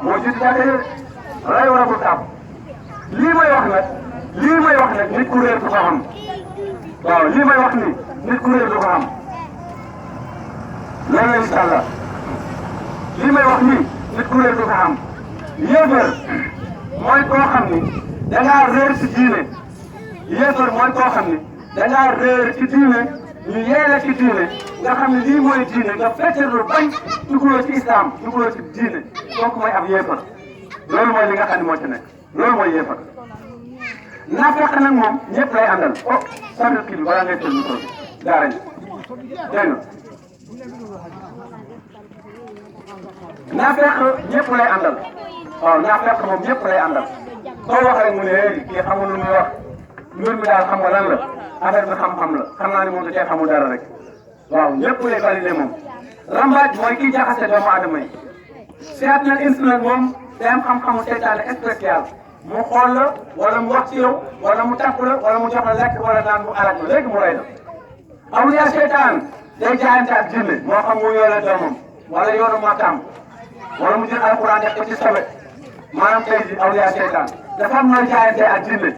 moo jiitu jàkka yi lay war a bul kaab lii may wax nag nit ku réer du ko xam waaw lii may wax ni nit ku réer du ko xam loolu la incha allah lii may wax nii nit ku réer du ko xam yéefar mooy koo xam ni da ngaa réer ci diine yéefar mooy koo xam ni da ngaa réer ci diine ñu yeele ci diine nga xam ne lii mooy diine nga fekkeerlu bañ dugguloo ci islam dugguloo ci diine kooku mooy ab yéefar loolu mooy li nga xam ne moo ci nekk loolu mooy yéefar naafeq nag moom ñëpp lay àndal oh sori kii bi balaa ngay tëj micro bi daara ji dégg nga naafeq ñëpp lay àndal waaw naafeq moom ñëpp lay àndal soo wax rek mu ne kii xamul lu muy wax mbir mi daal xam nga lan la affaire bi xam-xam la xam naa ne moom da cee xamul dara rek waaw ñëpp lay validé moom. rambaaj mooy kii jaxase doomu aadama yi seet na instrument moom day am xam-xamu seytaane spécial mu xool la wala mu wax ci yow wala mu tàpp la wala mu jox la lekk wala naan mu alal la léegi mu rey la. awliya seytaan day jaayante ak jinne moo xam mu yore doomam wala yoonu makkaam wala mu jël alquran def ko ci sobe maanaam tey jii awliya seytaan dafa am nooy jaayante ak jinne